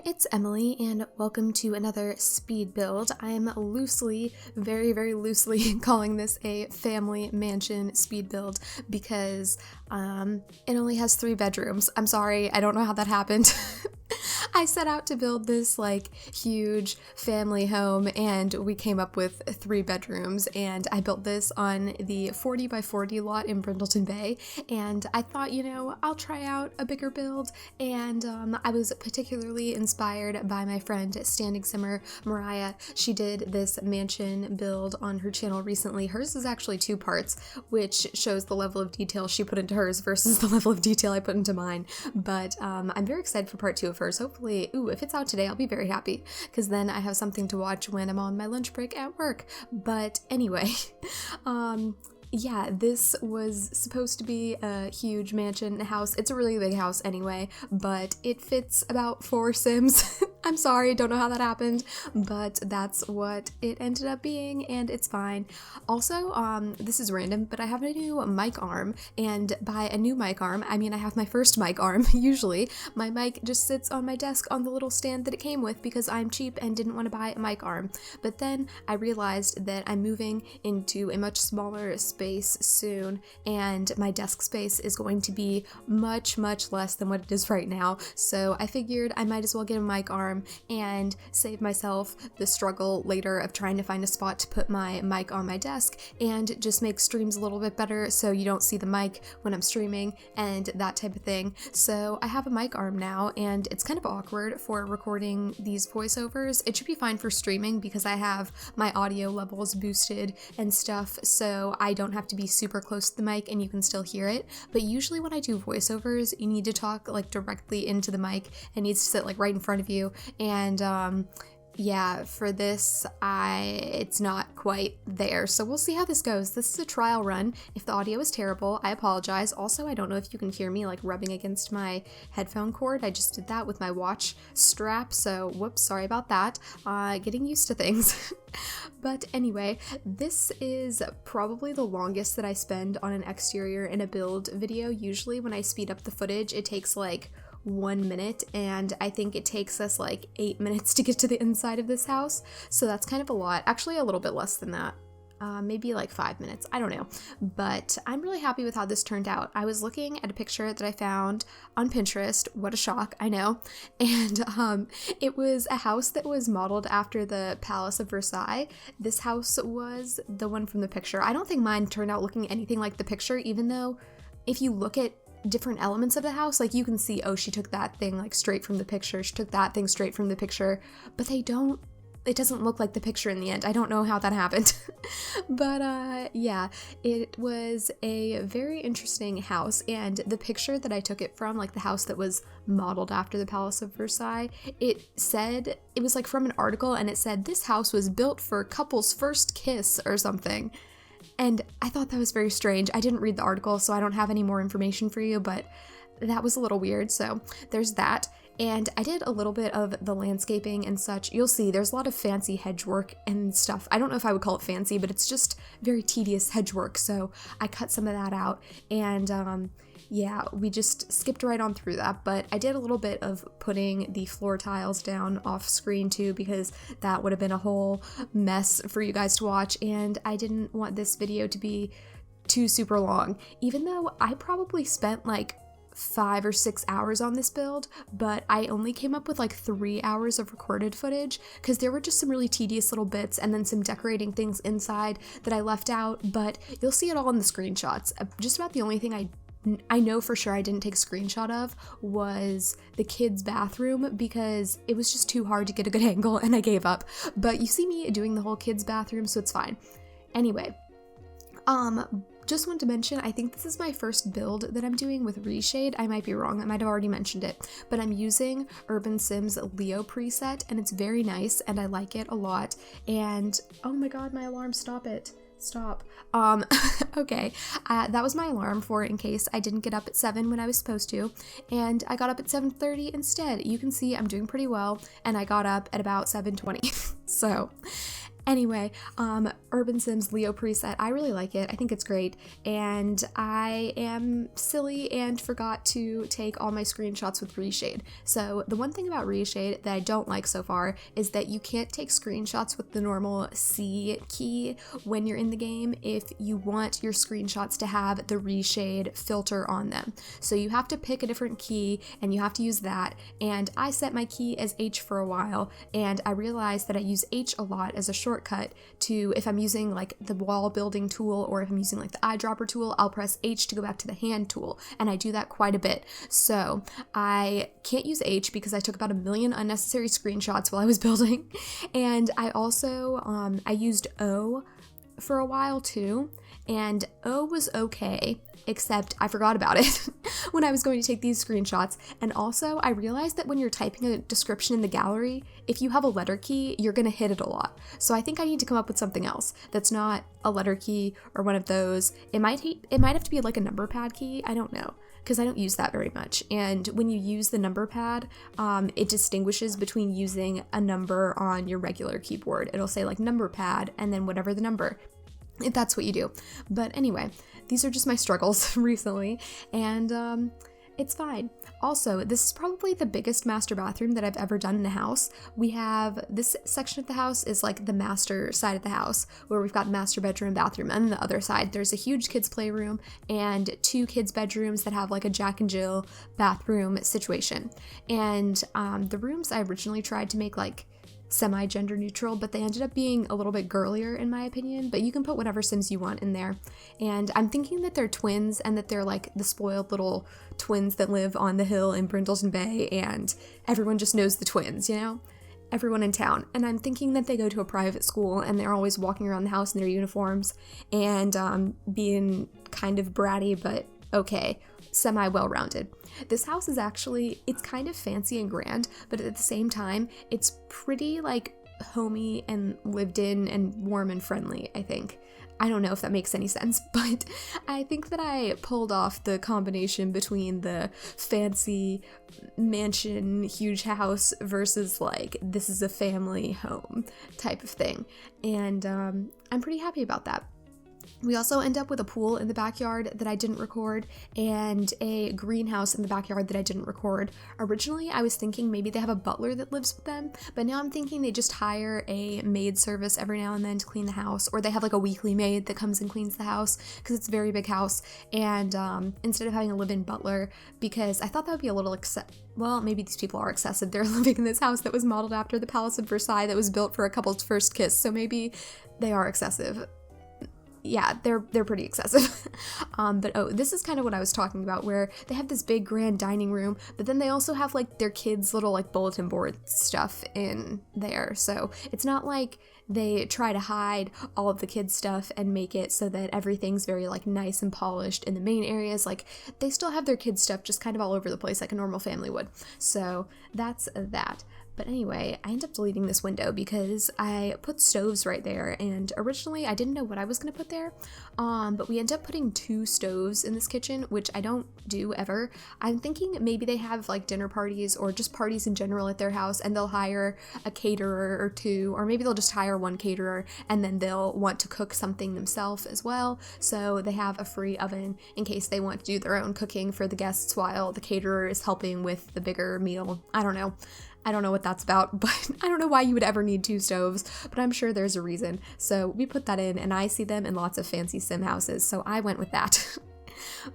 it's Emily, and welcome to another speed build. I'm loosely, very loosely calling this a family mansion speed build because it only has 3 bedrooms. I'm sorry, I don't know how that happened. I set out to build this huge family home and we came up with 3 bedrooms, and I built this on the 40 by 40 lot in Brindleton Bay, and I thought, I'll try out a bigger build, and I was particularly inspired by my friend Standing Simmer Mariah. She did this mansion build on her channel recently. Hers is actually 2 parts, which shows the level of detail she put into hers versus the level of detail I put into mine, but I'm very excited for part 2 of hers. Hopefully, if it's out today, I'll be very happy, because then I have something to watch when I'm on my lunch break at work. But anyway, yeah, this was supposed to be a huge mansion house. It's a really big house anyway, but it fits about 4 Sims. I'm sorry, don't know how that happened, but that's what it ended up being, and it's fine. Also, this is random, but I have a new mic arm, and by a new mic arm, I mean I have my first mic arm. Usually, my mic just sits on my desk on the little stand that it came with because I'm cheap and didn't want to buy a mic arm. But then I realized that I'm moving into a much smaller space soon, and my desk space is going to be much less than what it is right now, so I figured I might as well get a mic arm and save myself the struggle later of trying to find a spot to put my mic on my desk, and just make streams a little bit better so you don't see the mic when I'm streaming and that type of thing. So I have a mic arm now, and it's kind of awkward for recording these voiceovers. It should be fine for streaming because I have my audio levels boosted and stuff, so I don't have to be super close to the mic and you can still hear it. But usually when I do voiceovers, you need to talk directly into the mic. It needs to sit right in front of you, and yeah, for this, it's not quite there, so we'll see how this goes. This is a trial run. If the audio is terrible, I apologize. Also, I don't know if you can hear me rubbing against my headphone cord. I just did that with my watch strap, so whoops, sorry about that. Getting used to things. But anyway, this is probably the longest that I spend on an exterior in a build video. Usually when I speed up the footage, it takes 1 minute, and I think it takes us 8 minutes to get to the inside of this house, so that's kind of a lot. Actually, a little bit less than that. Maybe 5 minutes, I don't know, but I'm really happy with how this turned out. I was looking at a picture that I found on Pinterest, what a shock, I know, and it was a house that was modeled after the Palace of Versailles. This house was the one from the picture. I don't think mine turned out looking anything like the picture, even though if you look at different elements of the house, you can see, oh, she took that thing straight from the picture, she took that thing straight from the picture, but it doesn't look like the picture in the end. I don't know how that happened. But yeah, it was a very interesting house, and the picture that I took it from, the house that was modeled after the Palace of Versailles, it was from an article, and it said this house was built for couple's first kiss or something. And I thought that was very strange. I didn't read the article, so I don't have any more information for you, but that was a little weird, so there's that. And I did a little bit of the landscaping and such. You'll see there's a lot of fancy hedge work and stuff. I don't know if I would call it fancy, but it's just very tedious hedge work, so I cut some of that out, and yeah, we just skipped right on through that, but I did a little bit of putting the floor tiles down off screen too, because that would have been a whole mess for you guys to watch, and I didn't want this video to be too super long, even though I probably spent 5 or 6 hours on this build, but I only came up with 3 hours of recorded footage because there were just some really tedious little bits and then some decorating things inside that I left out, but you'll see it all in the screenshots. Just about the only thing I know for sure I didn't take a screenshot of was the kids' bathroom because it was just too hard to get a good angle and I gave up. But you see me doing the whole kids' bathroom, so it's fine. Anyway, just wanted to mention, I think this is my first build that I'm doing with Reshade. I might be wrong, I might have already mentioned it, but I'm using Urban Sims Leo preset, and it's very nice, and I like it a lot. And oh my god, my alarm, stop it. Stop. Okay, that was my alarm for in case I didn't get up at 7 when I was supposed to, and I got up at 7:30 instead. You can see I'm doing pretty well, and I got up at about 7:20. So Anyway, Urban Sims Leo preset, I really like it. I think it's great, and I am silly and forgot to take all my screenshots with reshade. So the one thing about reshade that I don't like so far is that you can't take screenshots with the normal C key when you're in the game if you want your screenshots to have the reshade filter on them. So you have to pick a different key and you have to use that, and I set my key as H for a while, and I realized that I use H a lot as a shortcut to, if I'm using like the wall building tool or if I'm using like the eyedropper tool, I'll press H to go back to the hand tool, and I do that quite a bit. So I can't use H because I took about 1 million unnecessary screenshots while I was building, and I also I used O for a while too, and O was okay, except I forgot about it when I was going to take these screenshots. And also I realized that when you're typing a description in the gallery, if you have a letter key, you're gonna hit it a lot. So I think I need to come up with something else that's not a letter key or one of those. It might have to be like a number pad key, I don't know, because I don't use that very much. And when you use the number pad, it distinguishes between using a number on your regular keyboard. It'll say like number pad and then whatever the number, if that's what you do. But anyway, these are just my struggles recently, and it's fine. Also, this is probably the biggest master bathroom that I've ever done in a house. We have, this section of the house is like the master side of the house, where we've got master bedroom and bathroom, and on the other side there's a huge kids playroom and 2 kids bedrooms that have like a Jack and Jill bathroom situation. And the rooms I originally tried to make like semi-gender neutral, but they ended up being a little bit girlier in my opinion, but you can put whatever Sims you want in there. And I'm thinking that they're twins and that they're like the spoiled little twins that live on the hill in Brindleton Bay, and everyone just knows the twins, you know? Everyone in town. And I'm thinking that they go to a private school and they're always walking around the house in their uniforms and being kind of bratty, but okay, semi-well-rounded. This house is actually, it's kind of fancy and grand, but at the same time, it's pretty like homey and lived in and warm and friendly, I think. I don't know if that makes any sense, but I think that I pulled off the combination between the fancy mansion, huge house versus like, this is a family home type of thing. And I'm pretty happy about that. We also end up with a pool in the backyard that I didn't record and a greenhouse in the backyard that I didn't record. Originally, I was thinking maybe they have a butler that lives with them, but now I'm thinking they just hire a maid service every now and then to clean the house, or they have like a weekly maid that comes and cleans the house because it's a very big house. And instead of having a live-in butler, because I thought that would be a little well, maybe these people are excessive. They're living in this house that was modeled after the Palace of Versailles that was built for a couple's first kiss, so maybe they are excessive. Yeah, they're pretty excessive. But oh, this is kind of what I was talking about, where they have this big grand dining room, but then they also have like their kids' little like bulletin board stuff in there. So it's not like they try to hide all of the kids' stuff and make it so that everything's very like nice and polished in the main areas. Like they still have their kids' stuff just kind of all over the place like a normal family would. So that's that. But anyway, I end up deleting this window because I put stoves right there, and originally I didn't know what I was going to put there, but we end up putting 2 stoves in this kitchen, which I don't do ever. I'm thinking maybe they have like dinner parties or just parties in general at their house, and they'll hire a caterer or 2, or maybe they'll just hire 1 caterer and then they'll want to cook something themselves as well, so they have a free oven in case they want to do their own cooking for the guests while the caterer is helping with the bigger meal. I don't know what that's about, but I don't know why you would ever need 2 stoves, but I'm sure there's a reason. So we put that in, and I see them in lots of fancy sim houses, so I went with that.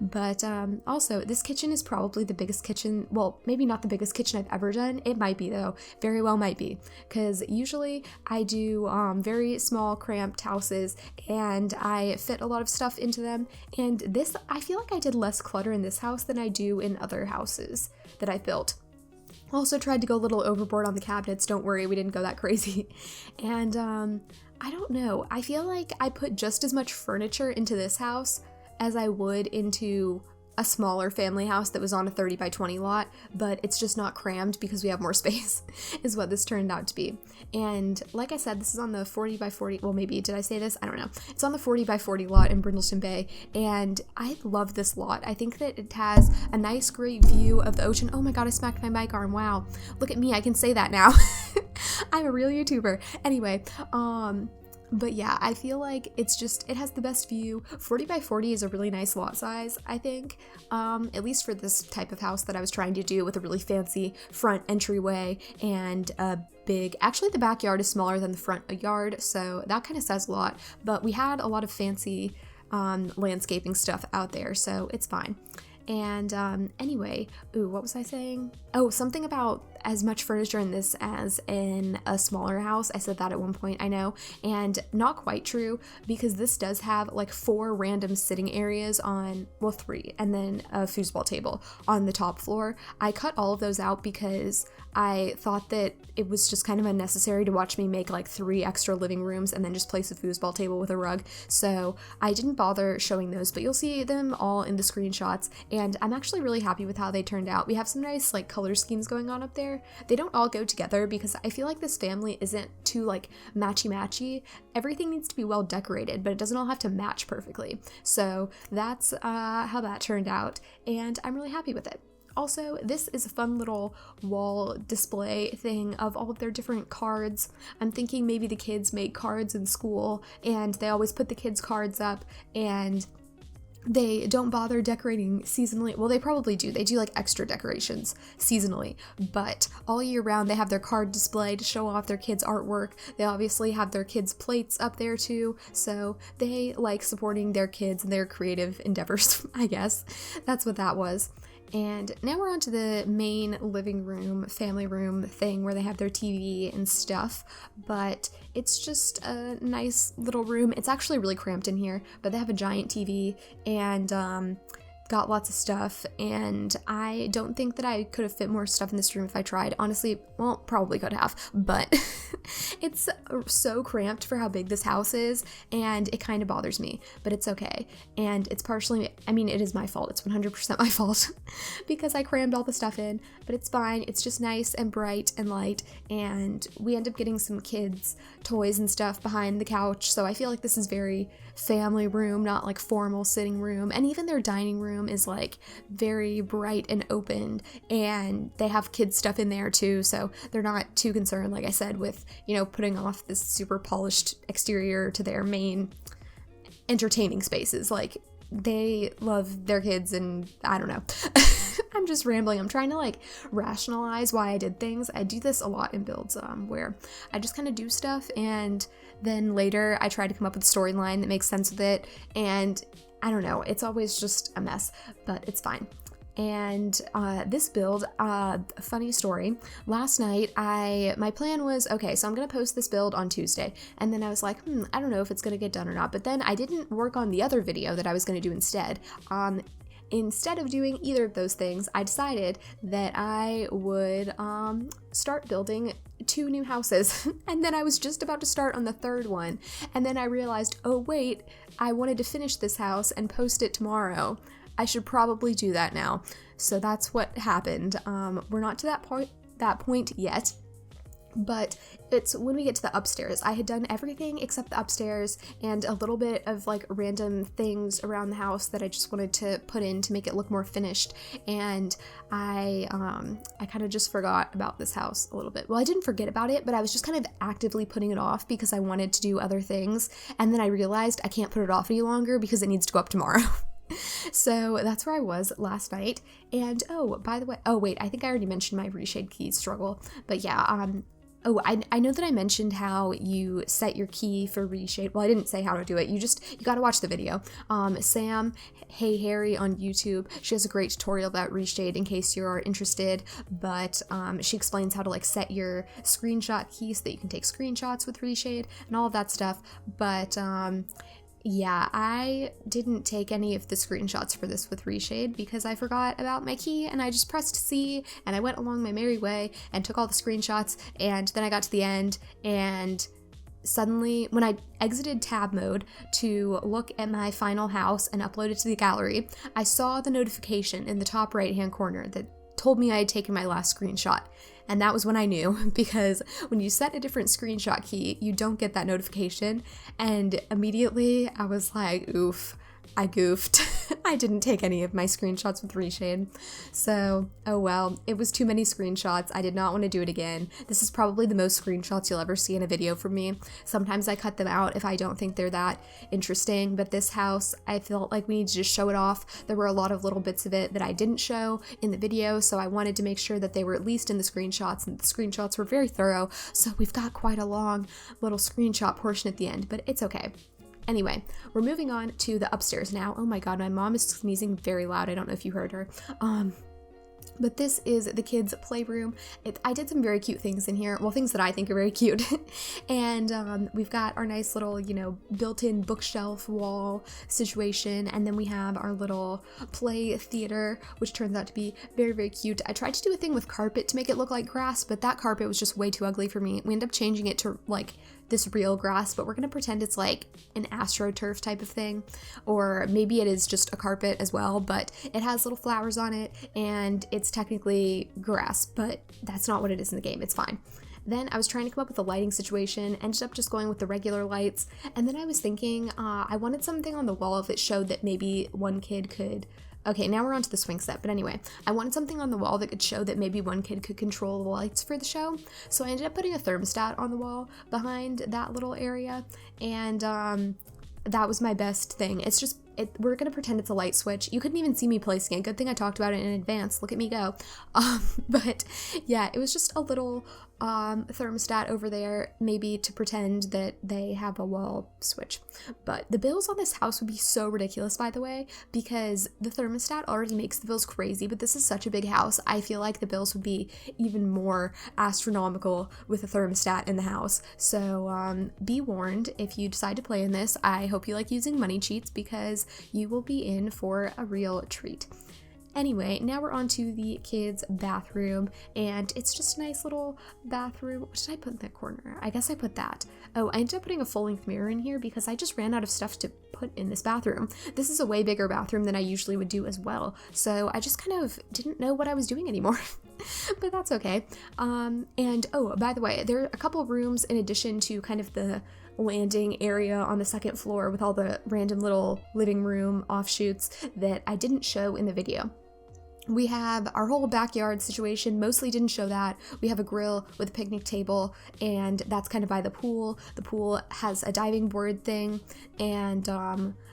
But also, this kitchen is probably the biggest kitchen, well, maybe not the biggest kitchen I've ever done. It might be though, very well might be, because usually I do very small cramped houses and I fit a lot of stuff into them, and this, I feel like I did less clutter in this house than I do in other houses that I built. Also tried to go a little overboard on the cabinets, don't worry, we didn't go that crazy. And I don't know, I feel like I put just as much furniture into this house as I would into a smaller family house that was on a 30 by 20 lot, but it's just not crammed because we have more space, is what this turned out to be. And like I said, this is on the 40 by 40, well, maybe, did I say this? I don't know. It's on the 40 by 40 lot in Brindleston Bay, and I love this lot. I think that it has a nice, great view of the ocean. Oh my god, I smacked my mic arm. Wow. Look at me, I can say that now. I'm a real YouTuber. Anyway, but yeah, I feel like it's just, it has the best view. 40 by 40 is a really nice lot size, I think, at least for this type of house that I was trying to do, with a really fancy front entryway and a big, actually the backyard is smaller than the front yard, so that kind of says a lot, but we had a lot of fancy landscaping stuff out there, so it's fine. And anyway, what was I saying? Oh, something about as much furniture in this as in a smaller house. I said that at one point, I know, and not quite true, because this does have like 4 random sitting areas on, well, 3, and then a foosball table on the top floor. I cut all of those out because I thought that it was just kind of unnecessary to watch me make like 3 extra living rooms and then just place a foosball table with a rug. So I didn't bother showing those, but you'll see them all in the screenshots, and I'm actually really happy with how they turned out. We have some nice like color schemes going on up there. They don't all go together because I feel like this family isn't too like matchy-matchy. Everything needs to be well decorated, but it doesn't all have to match perfectly. So that's how that turned out, and I'm really happy with it. Also, this is a fun little wall display thing of all of their different cards. I'm thinking maybe the kids make cards in school, and they always put the kids' cards up, and they don't bother decorating seasonally. Well, they probably do. They do like extra decorations seasonally, but all year round they have their card display to show off their kids' artwork. They obviously have their kids' plates up there too, so they like supporting their kids and their creative endeavors, I guess. That's what that was. And now we're on to the main living room, family room thing where they have their TV and stuff, but it's just a nice little room. It's actually really cramped in here, but they have a giant TV and got lots of stuff, and I don't think that I could have fit more stuff in this room if I tried. Honestly, well, probably could have, but it's so cramped for how big this house is, and it kind of bothers me, but it's okay. And it's partially, I mean, it is my fault. It's 100% my fault because I crammed all the stuff in, but it's fine. It's just nice and bright and light, and we end up getting some kids' toys and stuff behind the couch, so I feel like this is very family room, not like formal sitting room. And even their dining room is like very bright and open, and they have kids stuff in there too, so they're not too concerned, like I said, with, you know, putting off this super polished exterior to their main entertaining spaces. Like, they love their kids, and I don't know. I'm just rambling. I'm trying to like rationalize why I did things. I do this a lot in builds where I just kind of do stuff, and then later I try to come up with a storyline that makes sense with it, and I don't know, it's always just a mess, but it's fine. And this build, funny story, last night my plan was, okay, so I'm gonna post this build on Tuesday, and then I was like, I don't know if it's gonna get done or not, but then I didn't work on the other video that I was gonna do instead. Instead of doing either of those things, I decided that I would start building 2 new houses, and then I was just about to start on the 3rd one, and then I realized, oh wait, I wanted to finish this house and post it tomorrow. I should probably do that now. So that's what happened. We're not to that point yet, but it's when we get to the upstairs. I had done everything except the upstairs and a little bit of like random things around the house that I just wanted to put in to make it look more finished, and I kind of just forgot about this house a little bit. Well, I didn't forget about it, but I was just kind of actively putting it off because I wanted to do other things, and then I realized I can't put it off any longer because it needs to go up tomorrow. So that's where I was last night. And oh, by the way, oh wait, I think I already mentioned my reshade key struggle, but yeah, oh, I know that I mentioned how you set your key for reshade. Well, I didn't say how to do it. You gotta watch the video. Sam, Hey Harry on YouTube, she has a great tutorial about reshade in case you're interested, but she explains how to like set your screenshot key so that you can take screenshots with reshade and all of that stuff. But yeah, I didn't take any of the screenshots for this with reshade because I forgot about my key, and I just pressed C and I went along my merry way and took all the screenshots, and then I got to the end and suddenly, when I exited tab mode to look at my final house and upload it to the gallery, I saw the notification in the top right hand corner that told me I had taken my last screenshot. And that was when I knew, because when you set a different screenshot key, you don't get that notification. And immediately I was like, oof, I goofed. I didn't take any of my screenshots with Reshade. So, oh well, it was too many screenshots. I did not want to do it again. This is probably the most screenshots you'll ever see in a video from me. Sometimes I cut them out if I don't think they're that interesting, but this house, I felt like we need to just show it off. There were a lot of little bits of it that I didn't show in the video, so I wanted to make sure that they were at least in the screenshots, and the screenshots were very thorough, so we've got quite a long little screenshot portion at the end, but it's okay. Anyway, we're moving on to the upstairs now. Oh my god, my mom is sneezing very loud. I don't know if you heard her. But this is the kids' playroom. I did some very cute things in here. Well, things that I think are very cute. And we've got our nice little, built-in bookshelf wall situation. And then we have our little play theater, which turns out to be very, very cute. I tried to do a thing with carpet to make it look like grass, but that carpet was just way too ugly for me. We ended up changing it to, this real grass, but we're gonna pretend it's like an AstroTurf type of thing, or maybe it is just a carpet as well, but it has little flowers on it and it's technically grass, but that's not what it is in the game. It's fine. Then I was trying to come up with a lighting situation, ended up just going with the regular lights, and then I was thinking I wanted something on the wall that showed that maybe one kid could. Okay, now we're on to the swing set, but anyway, I wanted something on the wall that could show that maybe one kid could control the lights for the show, so I ended up putting a thermostat on the wall behind that little area, and that was my best thing. It's just, we're gonna pretend it's a light switch. You couldn't even see me placing it. Good thing I talked about it in advance. Look at me go. But yeah, it was just a little thermostat over there, maybe to pretend that they have a wall switch. But the bills on this house would be so ridiculous, by the way, because the thermostat already makes the bills crazy, but this is such a big house. I feel like the bills would be even more astronomical with a thermostat in the house. So be warned, if you decide to play in this, I hope you like using money cheats, because you will be in for a real treat. Anyway, now we're on to the kids' bathroom, and it's just a nice little bathroom. What did I put in that corner? I guess I put that. Oh, I ended up putting a full-length mirror in here because I just ran out of stuff to put in this bathroom. This is a way bigger bathroom than I usually would do as well, so I just kind of didn't know what I was doing anymore. But that's okay. And oh, by the way, there are a couple of rooms in addition to kind of the landing area on the second floor with all the random little living room offshoots that I didn't show in the video. We have our whole backyard situation, mostly didn't show that. We have a grill with a picnic table, and that's kind of by the pool. The pool has a diving board thing, and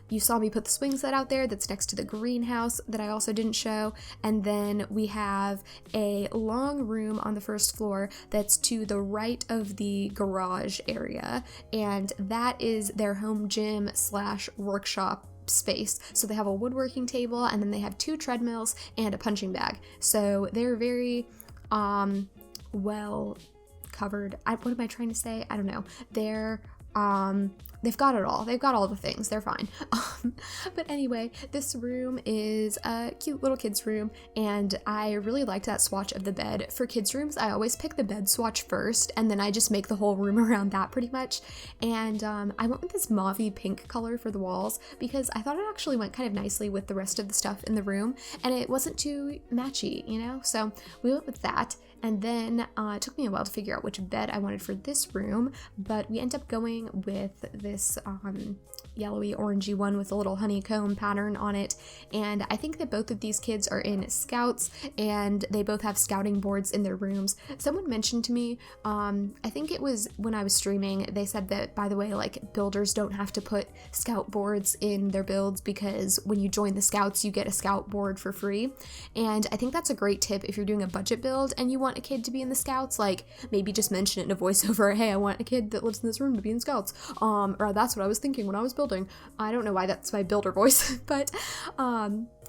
you saw me put the swing set out there that's next to the greenhouse that I also didn't show. And then we have a long room on the first floor that's to the right of the garage area, and that is their home gym / workshop space. So they have a woodworking table, and then they have 2 treadmills and a punching bag. So they're very well covered. What am I trying to say? I don't know. They've got it all. They've got all the things. They're fine. But anyway, this room is a cute little kids room, and I really liked that swatch of the bed. For kids rooms, I always pick the bed swatch first, and then I just make the whole room around that pretty much. And I went with this mauvey pink color for the walls because I thought it actually went kind of nicely with the rest of the stuff in the room, and it wasn't too matchy, So we went with that. And then it took me a while to figure out which bed I wanted for this room, but we ended up going with this yellowy orangey one with a little honeycomb pattern on it. And I think that both of these kids are in scouts, and they both have scouting boards in their rooms. Someone mentioned to me, I think it was when I was streaming, they said that, by the way, builders don't have to put scout boards in their builds because when you join the scouts, you get a scout board for free. And I think that's a great tip if you're doing a budget build and you want a kid to be in the scouts. Maybe just mention it in a voiceover, hey, I want a kid that lives in this room to be in scouts, or that's what I was thinking when I was building. I don't know why that's my builder voice, but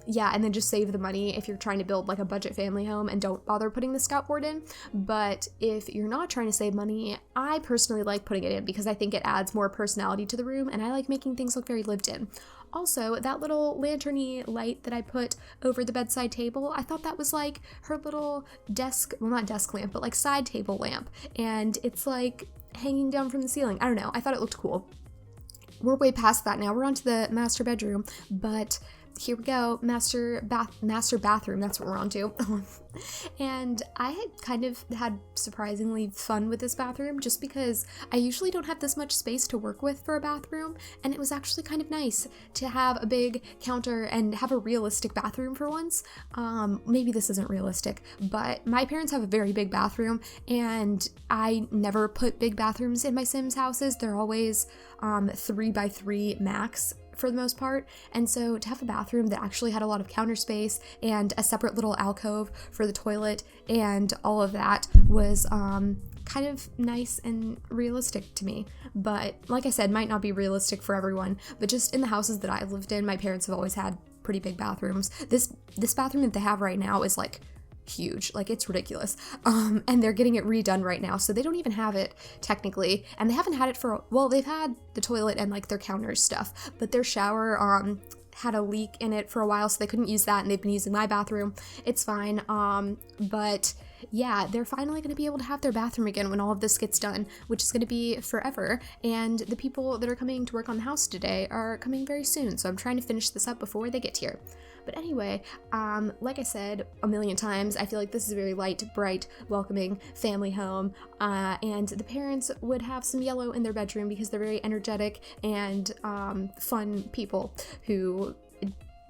yeah, and then just save the money if you're trying to build a budget family home and don't bother putting the scout board in. But if you're not trying to save money, I personally like putting it in because I think it adds more personality to the room, and I like making things look very lived in. Also, that little lanterny light that I put over the bedside table, I thought that was her little desk, well, not desk lamp, but side table lamp. And it's hanging down from the ceiling. I don't know. I thought it looked cool. We're way past that now. We're on to the master bedroom, but here we go. Master bathroom. That's what we're on to. And I had kind of had surprisingly fun with this bathroom just because I usually don't have this much space to work with for a bathroom, and it was actually kind of nice to have a big counter and have a realistic bathroom for once. Maybe this isn't realistic, but my parents have a very big bathroom, and I never put big bathrooms in my Sims houses. They're always 3x3 max for the most part, and so to have a bathroom that actually had a lot of counter space and a separate little alcove for the toilet and all of that was kind of nice and realistic to me. But like I said, might not be realistic for everyone, but just in the houses that I've lived in, my parents have always had pretty big bathrooms. This bathroom that they have right now is like huge, like it's ridiculous, and they're getting it redone right now, so they don't even have it technically, and they haven't had it for, well, they've had the toilet and like their counters stuff, but their shower had a leak in it for a while, so they couldn't use that, and they've been using my bathroom. It's fine, but yeah, they're finally going to be able to have their bathroom again when all of this gets done, which is going to be forever, and the people that are coming to work on the house today are coming very soon, so I'm trying to finish this up before they get here. But anyway, like I said a million times, I feel like this is a very light, bright, welcoming family home, and the parents would have some yellow in their bedroom because they're very energetic and fun people who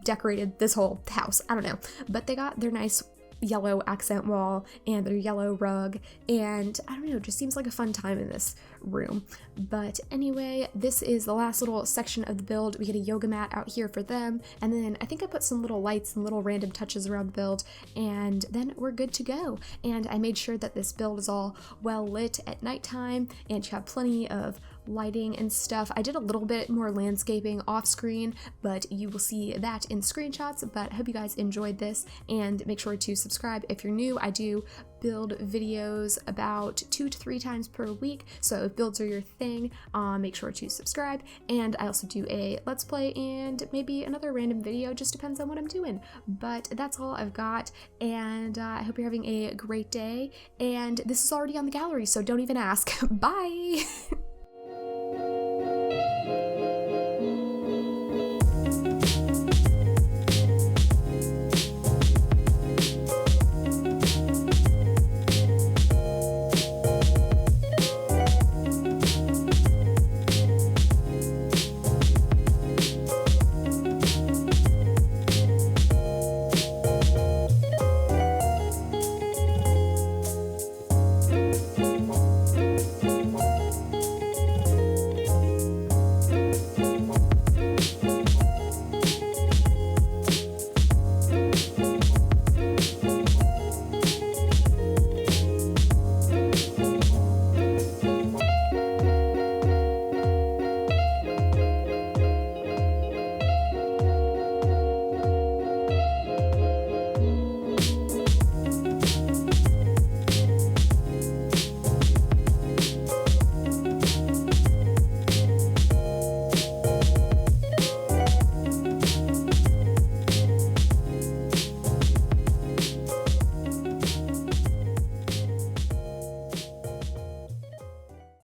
decorated this whole house. I don't know, but they got their nice yellow accent wall and their yellow rug, and I don't know, it just seems like a fun time in this room. But anyway, this is the last little section of the build. We get a yoga mat out here for them, and then I think I put some little lights and little random touches around the build, and then we're good to go. And I made sure that this build is all well lit at nighttime, and you have plenty of lighting and stuff. I did a little bit more landscaping off screen, but you will see that in screenshots. But I hope you guys enjoyed this, and make sure to subscribe if you're new. I do build videos about 2 to 3 times per week, so if builds are your thing, make sure to subscribe. And I also do a let's play and maybe another random video, just depends on what I'm doing. But that's all I've got, and I hope you're having a great day. And this is already on the gallery, so don't even ask. Bye.